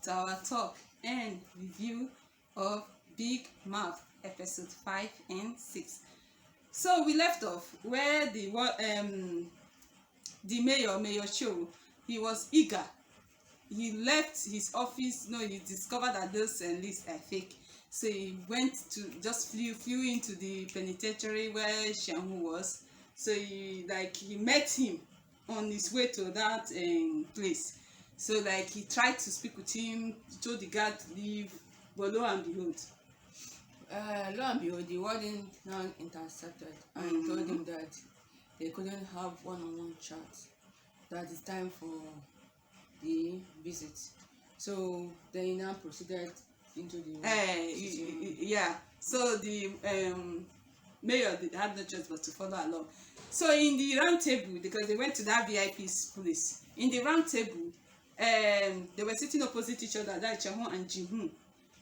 to our talk and review of Big Mouth episode 5 and 6. So we left off where the Mayor Cho, he was eager. He left his office. No, he discovered that those lists are fake. So he went to just flew into the penitentiary where Chang-ho was. So he met him on his way to that place. So he tried to speak with him, told the guard to leave, but lo and behold, the warden now intercepted and told him that they couldn't have one-on-one chat. That it's time for the visit. So they now proceeded into the So the mayor had no choice but to follow along. So in the round table, because they went to that VIP's place, in the round table, they were sitting opposite each other, that Chang-ho and Ji-hoon.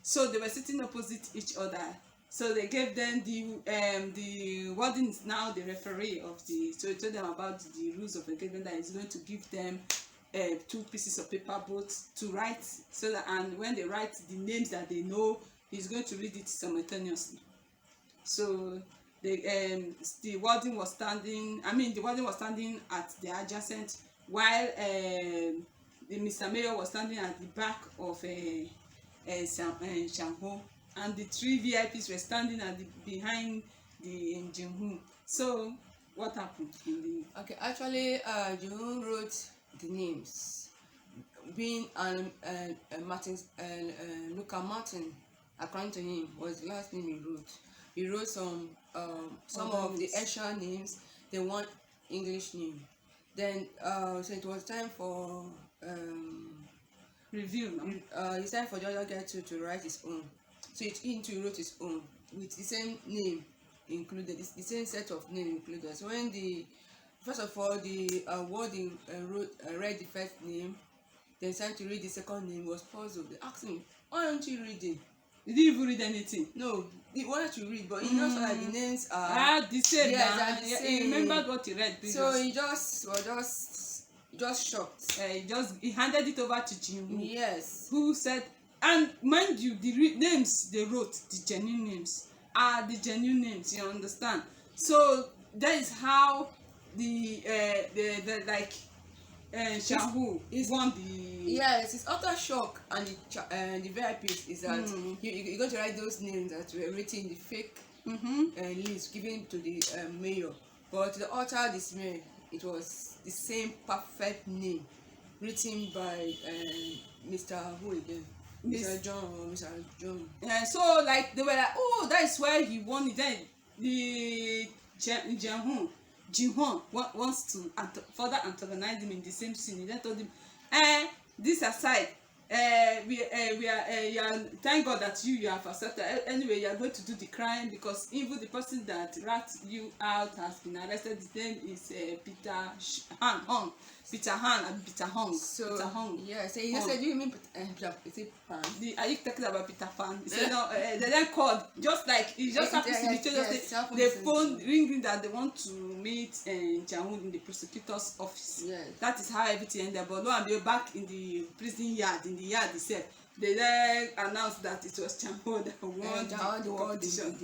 So they were sitting opposite each other. So they gave them the warden is now the referee of the. So he told them about the rules of engagement, that he's going to give them 2 pieces of paper both to write, so that, and when they write the names that they know, he's going to read it simultaneously. So the warden was standing. The warden was standing at the adjacent, while the Mr. Mayor was standing at the back of Chang-ho, and the 3 VIPs were standing at behind the Ji-hoon. So what happened in the? Okay, actually, Ji-hoon wrote the names. Being Luca Martin, according to him, was the last name he wrote. He wrote some of the Asian names, the one English name. Then so it was time for review. It's time for the other guy to write his own. So he wrote his own with the same name included, the same set of name included. So when first of all, the warden read the first name, then started to read the second name, was puzzled. They asked him, why aren't you reading? He didn't even read anything. No, he wanted to read, but he knows that the names are the same. Yes, the same. He remembered what he read previously. So he was just shocked. He handed it over to Ji-hoon. Yes. Who said, and mind you, the names they wrote, the genuine names, are the genuine names. You understand? So that is how Chang-ho won the. Yes, it's utter shock, and the VIPs is that you're going to write those names that were written in the fake list given to the mayor, but to the utter dismay, it was the same perfect name written by Mr. Who again? Mr. John. So they were like, oh, that is why he won it. Then the Ji-hoon wants to further antagonize him in the same scene. He told him, this aside, thank God that you have accepted. Anyway, you are going to do the crime, because even the person that rat you out has been arrested. His name is Peter Hong. So Peter Hong. Yeah, so he just said, do you mean is it Pan? Are you talking about Peter Pan? He said no. They then called, just like it just happens to be the phone ringing that they want to meet Chang-ho in the prosecutor's office. Yes. That is how everything ended. But lo and behold, back in the prison yard, itself, they then announced that it was Chang-ho that won the competition.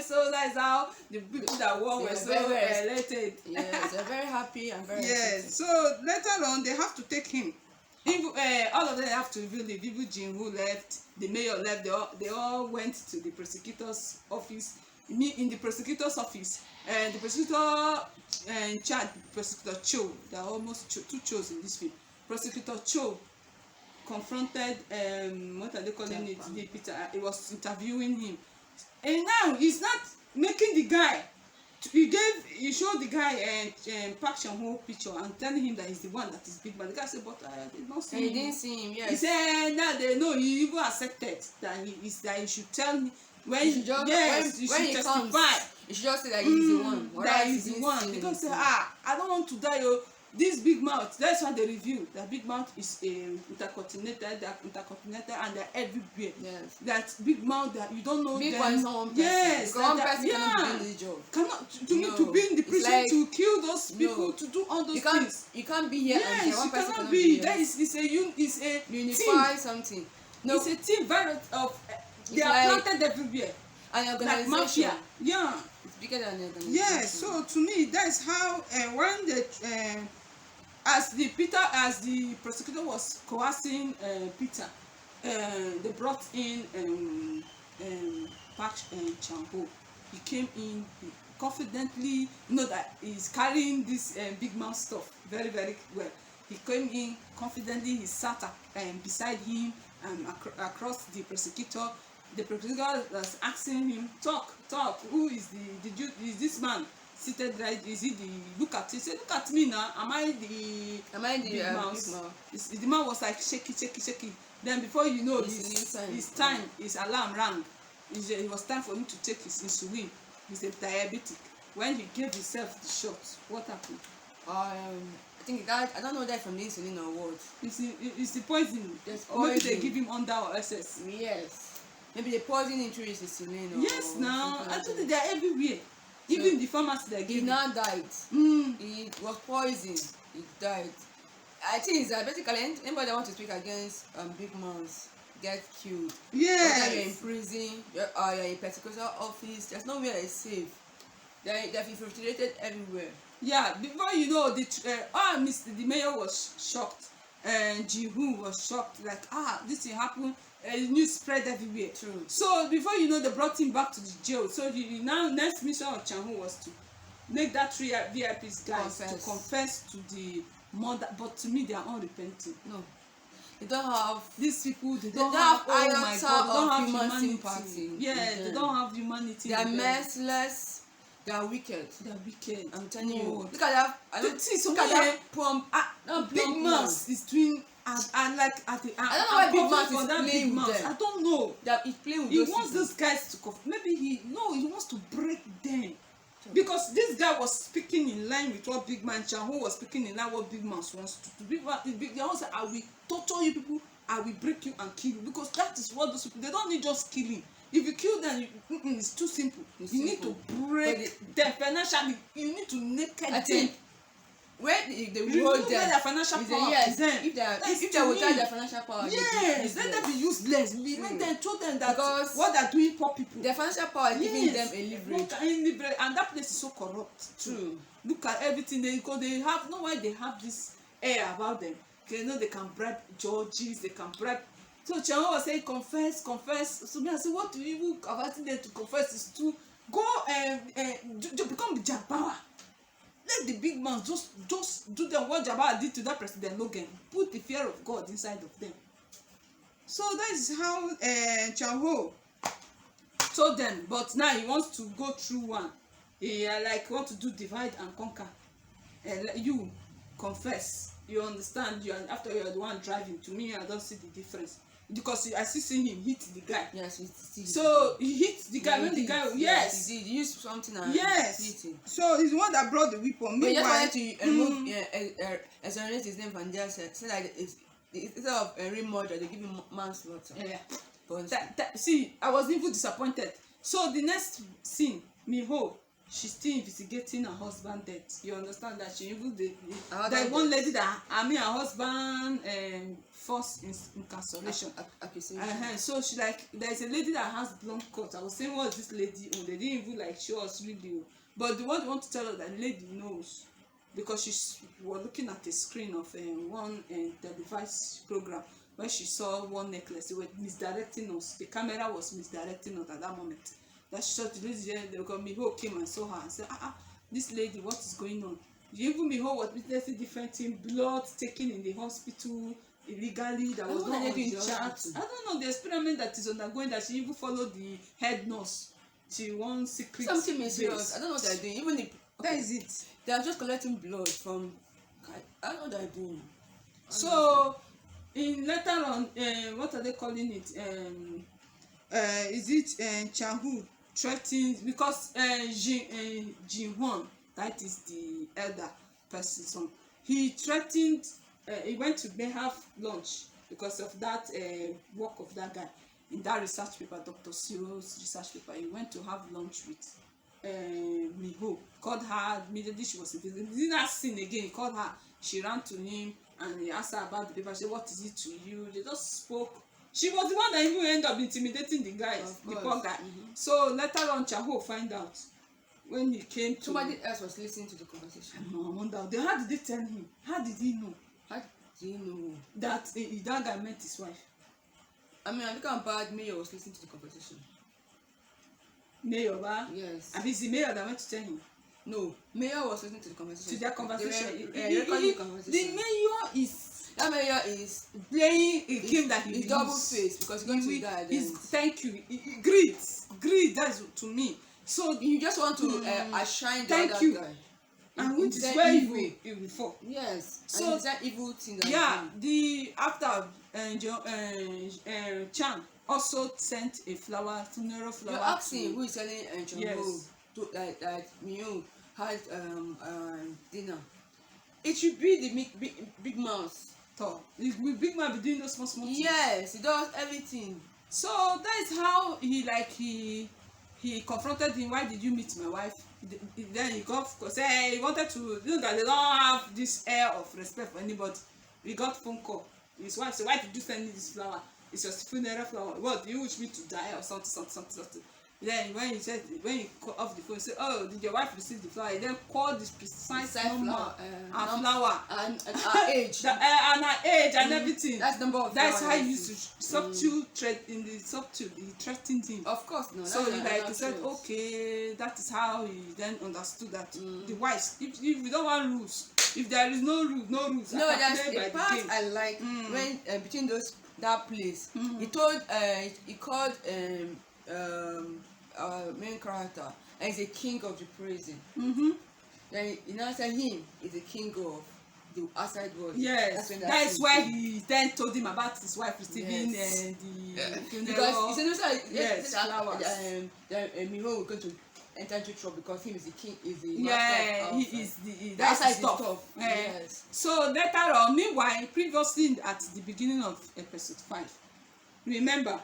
So that is how the people that won were so elated. Yes, they're very happy and very excited. So later on, they have to take him. All of them have to reveal the people. Ji-hoon left, the mayor left. They all went to the prosecutor's office. In the prosecutor's office, the prosecutor in charge, Prosecutor Cho, there are almost 2 Chos in this film. Prosecutor Cho confronted what are they calling it? Peter. He was interviewing him, and now he's not making the guy. He showed the guy Park Chang-ho picture and telling him that he's the one that is big man. The guy said, but I did not see him. He didn't see him. Yes. He said now they know. He even accepted that he should tell me when he should testify. Comes, you should just say that he's the one. That he's the one. Because I don't want to die. this big mouth, that's what they review. That big mouth is intercontinental, they're intercontinental, and they're everywhere. Yes. That big mouth that you don't know Big them. one is not one person. Yes, Because one that- person cannot do this job. Cannot to me No. to be in the It's prison like- to kill those people No. to do all those You can't. things. You can't be here and Yes, here. One you person cannot be be. here. That is it's a Unify team. something. No. It's a team virus of they It's are like- planted everywhere. An Like organization. mafia. Yeah. It's bigger than an organization. Yeah, so to me that's how when the as the prosecutor was coercing Peter, they brought in Park Chang-ho. He came in confidently, that he's carrying this big mouth stuff very very well. He came in confidently. He sat beside him across the prosecutor. The prosecutor was asking him, talk, who is is this man seated right? Is he the, look at him, he said, look at me now, am I the Big mouth? The man was like shaky. Then before you know, his time, his alarm rang. It was time for him to take his insulin. He's a diabetic. When he gave himself the shot, what happened? I think that I don't know that from the insulin or what. It's the poison. There's Or maybe they poison. give him under or SS. Yes. Maybe the poison introduced insulin or Yes, now something like actually that. they are everywhere. Even in the pharmacy they He give. now died. He was poisoned. He died. I think it's that basically anybody that wants to speak against big mouths get killed. Whether you're in Yes. prison or you're in persecution office, there's nowhere that's safe. They're infiltrated everywhere. Yeah, before you know, the mayor was shocked. Ji-hoon was shocked, like, this thing happened. News spread everywhere. True. So before you know, they brought him back to the jail. So now next mission of Chang-ho was to make that three VIPs guys to confess to the murder. But to me, they are unrepentant. No. They don't have. These people, they They don't don't have, have oh iota my God, they don't of have human humanity. sympathy Yeah, in they them. don't have humanity. They are in them. merciless. They are wicked. They are wicked. I'm telling you. No. Look at that. I The don't thing, look at somewhere, that plump. That big plump mouth is doing and like at the I don't know why Big Mouth for is that playing big with mouth. them. I don't know. That he's playing with He those wants people. those guys to maybe he wants to break them. Because this guy was speaking in line with what Big Man Chang-ho was speaking in line what Big Mouth wants to do. They also say, I will torture you people, I will break you and kill you. Because that is what those people, they don't need just killing. If you kill them, it's too simple. You need to break them financially. You need to naked I them. think when they Remove hold them, their financial is power. yes. Then, If that's they will to tell me. their financial power, Yes, let them be useless. True. Let them show them that Because what they're doing poor people. their financial power is giving them a leverage. Look at leverage, and that place is so corrupt. True. Look at everything they have. No why they have this air about them. They know they can bribe judges. They can bribe. So Chang-ho was saying, confess. So me I say, what do you asking them to confess is to go to become the Jabawa. Let the big man just do them what Jabawa did to that President Logan. Put the fear of God inside of them. So that is how Chang-ho told them. But now he wants to go through one. He want to do divide and conquer. You confess. You understand. After you're the one driving. To me, I don't see the difference. Because I see him hit the guy. Yes, So he hit the guy when the guy. Yes. He did. He used something and Yes. hit him. So he's the one that brought the weapon. But he just Meanwhile, wanted to remove, exonerate his name from there. Said that instead of re-murder, they give him manslaughter. yeah. But See, I was even disappointed. So the next scene, Miho, she's still investigating her husband death. You understand that she even there's one lady that her husband forced incarceration. accusation. So she there's a lady that has blonde cut. I was saying, what is this lady on? They didn't even show us really. But the one they want to tell us that the lady knows because we were looking at a screen of one televised program where she saw one necklace. They were misdirecting us. The camera was misdirecting us at that moment. That she saw the lady there. Miho came and saw her and said, this lady, what is going on? Even Miho was witnessing different things, blood taken in the hospital illegally that was not on the chart. I don't know the experiment that is undergoing, that she even followed the head nurse. She wants secret. Something mysterious. I don't know what they're doing. Even the that is it. They are just collecting blood from. I don't know what they're doing. So in later on, what are they calling it? Is it Chang-ho threatens because Ji-hoon, that is the elder person, he threatened. He went to may have lunch because of that work of that guy in that research paper, Dr. Seo's research paper. He went to have lunch with Miho. Called her immediately. She was in business. He did not sin again. He called her. She ran to him and he asked her about the paper. She said, "What is it to you?" They just spoke. She was the one that even ended up intimidating the guys, the poor guy. So later on, Chang-ho find out when he came to. Somebody else was listening to the conversation. I wonder. Then how did they tell him? How did he know How do you know? that that guy met his wife? I mean, I think I'm bad. Mayor was listening to the conversation. Mayor, ba? Yes. And it's the mayor that went to tell him. No, Mayor was listening to the conversation. To their conversation. Recording the conversation. The mayor is. That Mayor is Playing a game that he is double faced because he's going to die. Thank you. Greed. That's to me. So you just want to outshine the thank other you. guy. And which is where evil fall. Yes. So and it's that evil thing that after Chang also sent a funeral flower. You're asking who is selling Chang-ho yes. to that Miho had dinner. It should be the big mouse. With big man be doing those small things. Yes, he does everything. So that is how he confronted him. Why did you meet my wife? Then he got say he wanted to that they don't have this air of respect for anybody. We got phone call. His wife said, "Why did you send me this flower? It's your funeral flower. What, do you wish me to die or something?" Then when he called off the phone, he said, "Oh, did your wife receive the flower?" He then called this precise number and flower and her age and her age and everything. That's number of that's how he used to subtle threat in the subtle. He threatened him. Of course, no. So he said, okay, that is how he then understood that the wives, if you don't want rules, if there is no rules. No, that's the part I like when between that place. He called our main character and he's a king of the prison. Then he now said him is a king of the outside world. Yes, that's why he then told him about his wife receiving the funeral. Because he said yes, flowers. Miho will go to enter into trouble because him is the king, is the he is that's his stuff. Yes. So later on, meanwhile, previously at the beginning of episode 5, remember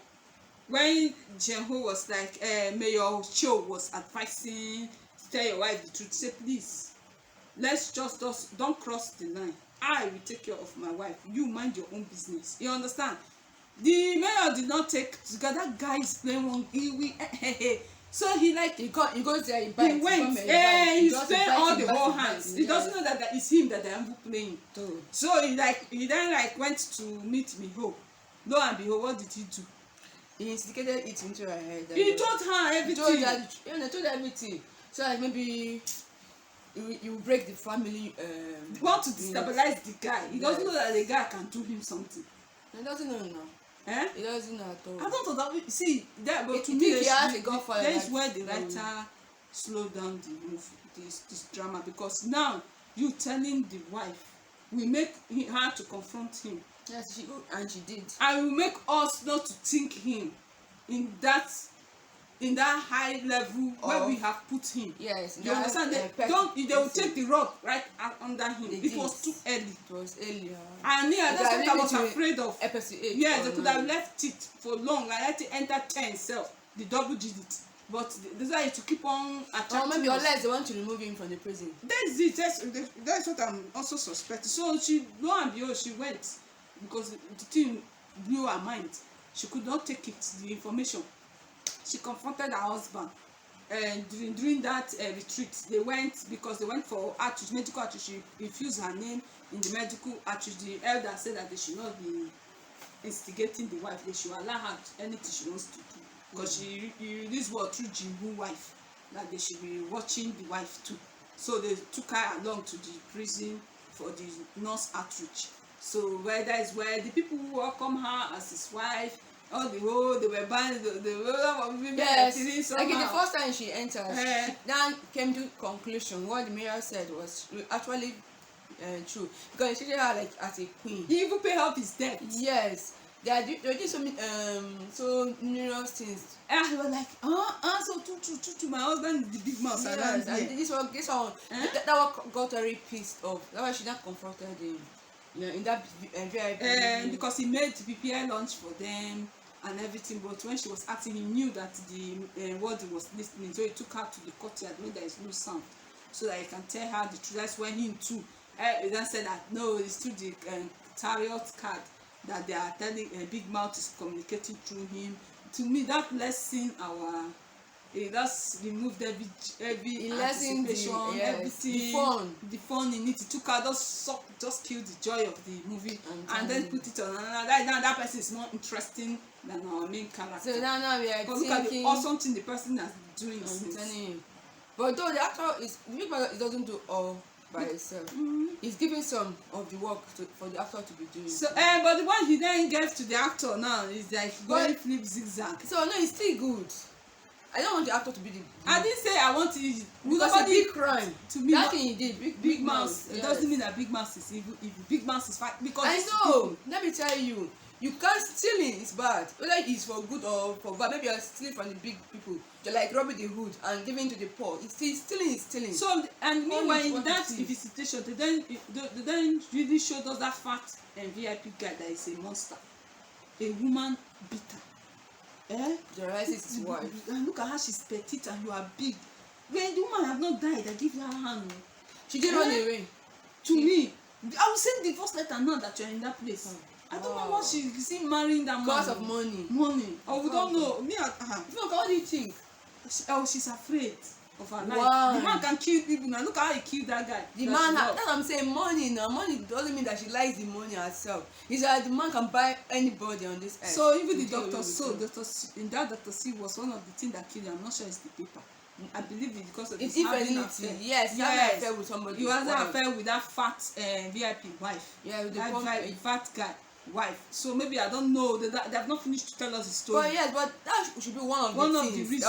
when Chang-ho was like Mayor Cho was advising, tell your wife the truth, say please, let's just don't cross the line. I will take care of my wife, you mind your own business. You understand? The mayor did not take because that guy is playing one so he goes there, he went he's playing all the whole hands. He doesn't know that it's him that they are playing. So he then went to meet Miho. Lo and behold, what did he do? He instigated it into her head. He told her everything. He told her everything. So like maybe you break the family. You want to destabilize the guy. He doesn't know that the guy can do him something. He doesn't know now. He doesn't know at all. I don't know that. See, that but to me, there is where the writer slowed down the movie, this drama, because now you telling the wife will make her to confront him. Yes, she did. And will make us not to think him in that high level where we have put him. Yes, you understand? They will take the rug right under him. It was too early. It was early. And that's what I was afraid of. Episode 8. Yes, they could have left it for long and let it enter 10 itself, the double digit. But they decided to keep on attracting. Or maybe unless they want to remove him from the prison. That's it. That's what I'm also suspecting. So lo and behold, she went because the thing blew her mind. She could not take it, the information. She confronted her husband. And during that retreat, they went for outreach, medical outreach. She refused her name in the medical outreach. The elder said that they should not be instigating the wife. They should allow her anything she wants to do. Because she released word through Ji-hoon wife that they should be watching the wife too. So they took her along to the prison for the nurse outreach. So that is where the people who welcome her as his wife, all the whole they were buying the yes. Like in the first time she entered, she then came to conclusion. What the mayor said was actually true, because she treated her like as a queen. He even paid off his debt. Yes, They did so numerous things. And he was like, so true, my husband is the big mouse around Yes, and here. this one, that one got very pissed off. That's why she not confronted him. You know, in that VIP. Because he made prepare lunch for them and everything, but when she was asking, he knew that the word was listening, so he took her to the courtyard when there is no sound, so that he can tell her the truth. That's when he too he then said that no, it's through the tarot card that they are telling big mouth is communicating through him. To me, that lesson it just removed every anticipation, everything, the fun in it. It took her, just killed the joy of the movie, and then put it on another. That person is more interesting than our main character. So now we are thinking, look at the awesome thing the person is doing. But though the actor it doesn't do all by itself. He's giving some of the work for the actor to be doing. So, but the one he then gets to the actor now is like going flip zigzag. So no, it's still good. I don't want the actor to be the. I didn't say I want it. Because a big crime. To me, that thing he did, big mouse. It doesn't mean that big mouse is evil. If big mouse is fine, because I know. Let me tell you, you can't stealing is bad. Whether it's for good or for bad, maybe you're stealing from the big people. You're like robbing the hood and giving to the poor. It's still stealing is stealing. So and meanwhile in that visitation, they then really showed us that fat VIP guy that is a monster, a woman beater. Terrorizes his wife. And look at how she's petite and you are big. When the woman have not died, I give her a hand. She didn't run away. To me, I will send divorce letter now that you're in that place. I don't know what she's marrying that man. Because of money. Oh, we don't know. Me, Look, what do you think? She's afraid of her life. Wow. The man can kill people now. Look how he killed that guy. The man, that's what I'm saying, money now. Money doesn't mean that she likes the money herself. It's that the man can buy anybody on this earth. So even the doctor, in that Dr. C was one of the things that killed him. I'm not sure it's the paper. I believe it because of his having an affair. Yes, having affair with somebody. He was an affair with that fat VIP wife. Yeah, with that fat guy wife. So maybe I don't know. They have not finished to tell us the story. But yes, but that should be one of the things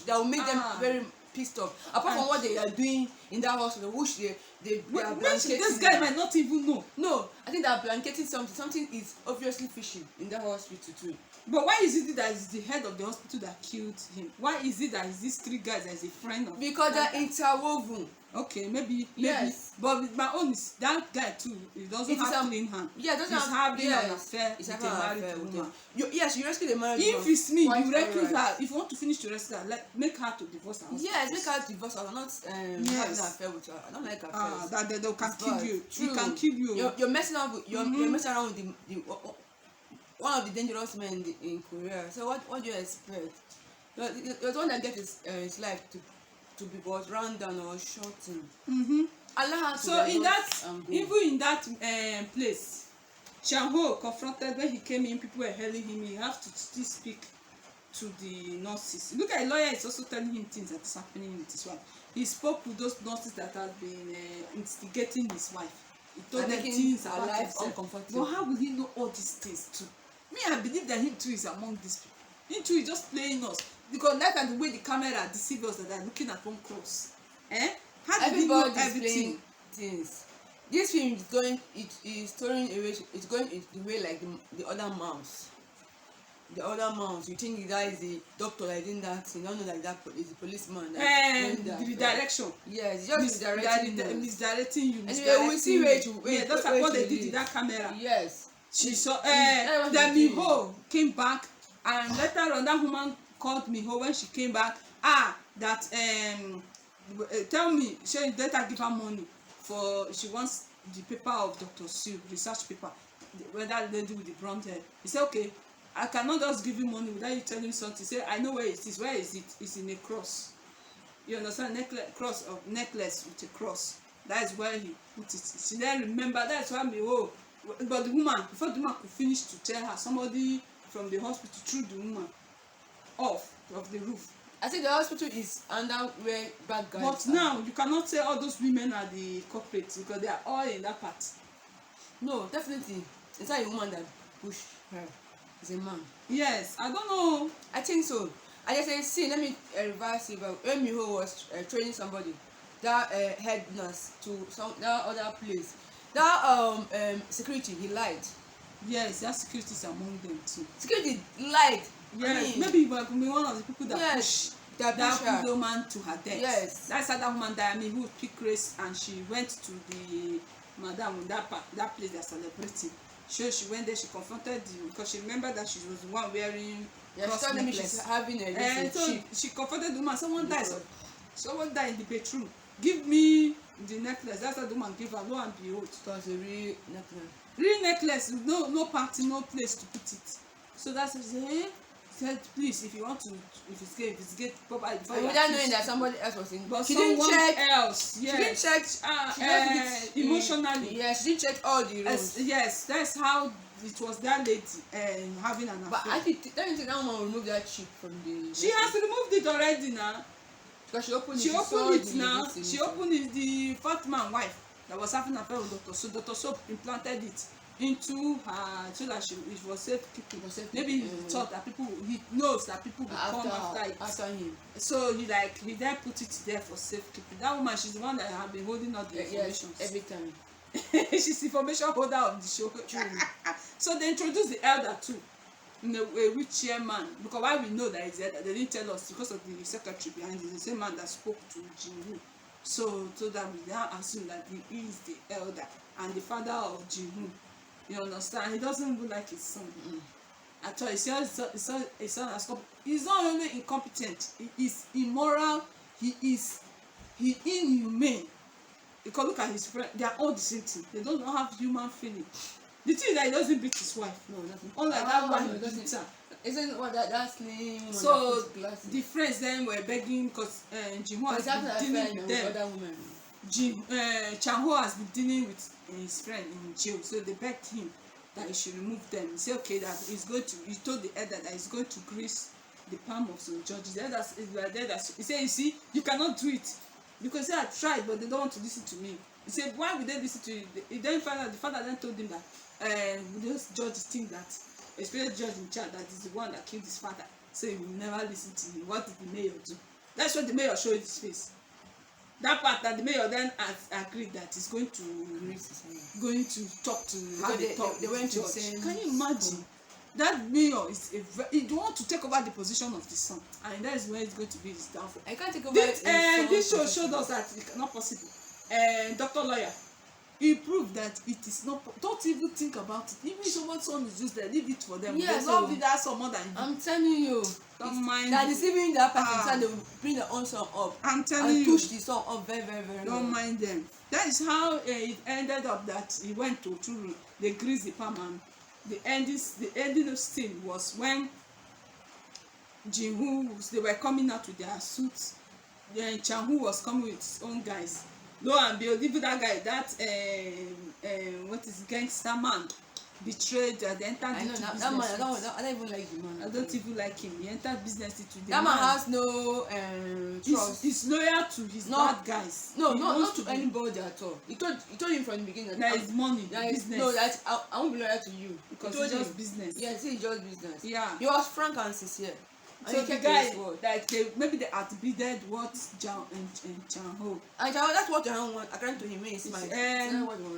that will make them very pissed off. Apart from what they are doing in that hospital, which they are blanketing. This guy might not even know. No, I think they are blanketing something. Something is obviously fishy in that hospital too. But why is it that it's the head of the hospital that killed him? Why is it that it's these three guys that is a friend of? Because they're interwoven. Okay, maybe. Yes. But with my own is that guy too. He doesn't have clean hand. Yeah, doesn't He's have having an affair with a married woman. Yes, you rescue the married woman. If it's me, you rescue her. If you want to finish to rescue her, make her to divorce her. Yes, make her divorce her. Not having an affair with her. I don't like affairs. That they can kill you. He can kill you. You're messing up with you're messing around with the one of the dangerous men in Korea. So what do you expect? You're the one that gets his life to be was run down or shortened. Allah so in that, even in that place, Chang-ho confronted when he came in, people were hailing him. He have to still speak to the nurses. Look at a lawyer is also telling him things that is happening with his wife. He spoke with those nurses that have been instigating his wife. He told them things about life uncomfortable. But how will he know all these things too? Me, I believe that him too is among these people. Him too is just playing us. Because that and the way the camera deceives us that they are looking at one cross. How did he know everything? Things. This film is going, it is turning away, it's going the way like the other mouse. The other mouse, you think the guy is the doctor that did that thing, you don't know that that is the policeman. The redirection. Yes, just misdirecting you. Anyway, we see where to yeah, that's like what they did with that camera. Yes. She saw then Ji-hoon came back, and later on that woman called Ji-hoon when she came back. That tell me, she later give her money for she wants the paper of Dr. Seo, research paper, where that lady with the blonde hair. He said, okay, I cannot just give you money without you telling me something. He said, I know where it is. Where is it? It's in a cross. You understand? Necklace with a cross. That is where he put it. She then remember. That's why but the woman, before the woman could finish to tell her, somebody from the hospital threw the woman off of the roof. I think the hospital is under where bad guys but are. Now you cannot say all those women are the culprits because they are all in that part. No, definitely. It's not a woman that pushed her. It's a man. Yes, I don't know. I think so. I just say, see, let me reverse it. But when Ji-hoon was training somebody, that head nurse to that other place, that security, he lied. Yes, there are securities among them too. Security lied. Yes, maybe you might be one of the people that Yes, push that that push her. woman to her death. Yes. That's how that woman died. I mean, who picked race and she went to the madam that place they're celebrating. So she went there, she confronted the, because she remembered that she was the one wearing cross necklace. She's having a And so chip. she confronted the woman. Someone died. God. Someone died in the bedroom. Give me the necklace. That's what the woman gave her. Lo and behold, It was a real necklace. real necklace. No party, no place to put it. So that's what she said. Eh? Said, please, if you want to, investigate properly before you without knowing that somebody else was in. but She didn't someone check. else, yes. She didn't check. She just Emotionally. Yes, she didn't check all the rules. Yes, that's how it was that lady having an affair. But I think don't you think that woman will remove that chip from the. She has removed it already now. Because she opened it. She opened it now. This She opened it. The fat man wife that was having an affair with Dr. So. Dr. So implanted it into her so that it was safe keeping. Maybe he thought that he knows that people will come after it. After him. So he then put it there for safekeeping. That woman, she's the one that have been holding all the information. Yes, every time. She's information holder of the show. So they introduced the elder too. A wheelchair man, because why we know that he's elder, they didn't tell us because of the secretary behind it, the same man that spoke to Ji-hoon. So that we now assume that he is the elder and the father of Ji-hoon. You understand? He doesn't even like his son. At all. His son has come. He's not only incompetent, he is immoral, he is inhumane. Because look at his friend, they are all the same thing. They don't have human feeling. The thing is that he doesn't beat his wife. No, nothing. Unlike that one, he beat her. Isn't what that slim one? So the friends then were begging because Ji-hoon has been dealing with them. Chang-ho has been dealing with his friend in jail, so they begged him that he should remove them. He said okay, that he told the elder that he's going to grease the palm of some judges. The elders is like that. He said, you see, you cannot do it because I tried, but they don't want to listen to me. He said, why would they listen to you? He then found out, the father then told him that those judges think that, especially judge in charge, that is the one that killed his father. So he will never listen to me. What did the mayor do? That's what the mayor showed his face. That part that the mayor then agreed that he's going to talk to how they went to say. Can you imagine? That mayor is he want to take over the position of the son, and that is where it's going to be his downfall. I can't take over this show showed us that it's not possible. Dr. Lawyer, he proved that it is not. Don't even think about it. Even if someone's son is just there, leave it for them. Yes, they love that son more than you. I'm telling you. Don't mind. That deceiving that person, they will bring their own son up. I'm telling you. And push the son up very, very, very. Don't mind them. That is how it ended up. That he went to Turu. They greased the palm, and the ending of scene was when Ji-hoon, they were coming out with their suits. Then Chang-ho was coming with his own guys. Lo and behold, even that guy, what is gangster man, betrayed. They entered I know into that business. man. I don't even like the man. I don't even like him. He entered business into the That man has no trust. He's loyal to his bad guys. No, he not to anybody at all. He told him from the beginning that is money, business. No, that I won't be loyal to you because it's just business. Yes, it's just business. Yeah. He was frank and sincere. So the guy, like maybe they outbidded what Chang-ho. And that's what Chang-ho want. According to him, he's smart.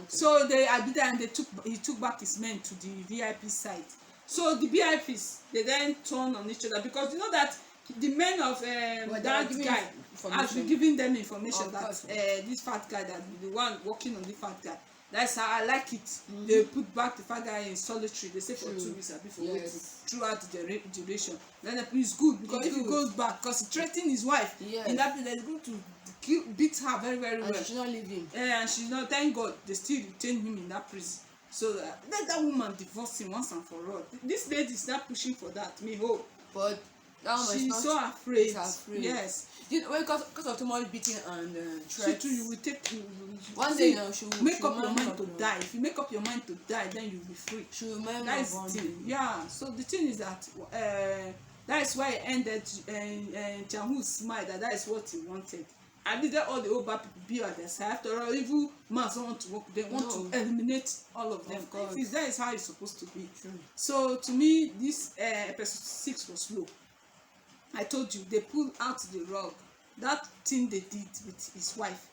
So they outbidded and he took back his men to the VIP side. So the VIPs, they then turned on each other because you know that the men of that guy has been giving them information that this fat guy, that the one working on the fat guy. That's how I like it. They put back the fat guy in solitary. They say for 2 weeks before waiting throughout the duration. Then it's good because if he goes back, because he threatened his wife in that place, he's going to beat her very, very well. And she's not leaving. And she's not. Thank God they still retain him in that prison. So let that woman divorce him once and for all. This lady is not pushing for that. Me hope. But that woman she's so afraid. Yes. You know, because of too much beating and threats. She too, you will take. One day now, she will make up your mind to die. If you make up your mind to die, then you'll be free. She will marry. That is the thing. Yeah. So the thing is that that is why it ended. Chang-ho smiled that is what he wanted. I did that all the old bad people be at their side. After all, evil men don't want to work. They want to eliminate all of them. That is how it's supposed to be. True. So to me, this episode 6 was low. I told you they pulled out the rug. That thing they did with his wife,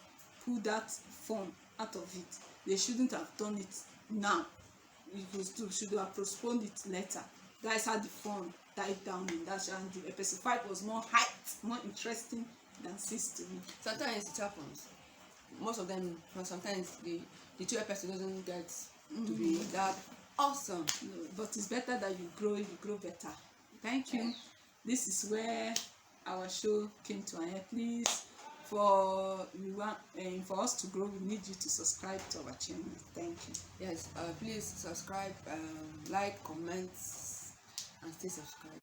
pulled that fun out of it. They shouldn't have done it now. should have postponed it later. That's how the fun died down in that show, and the episode 5 was more hyped, more interesting than 6 to me. Sometimes it happens. Most of them, but sometimes the 2 episodes doesn't get to be that awesome. No, but it's better that you grow better. Thank you. This is where our show came to an end. Please, for us to grow, we need you to subscribe to our channel. Thank you. Yes, please subscribe, like, comment, and stay subscribed.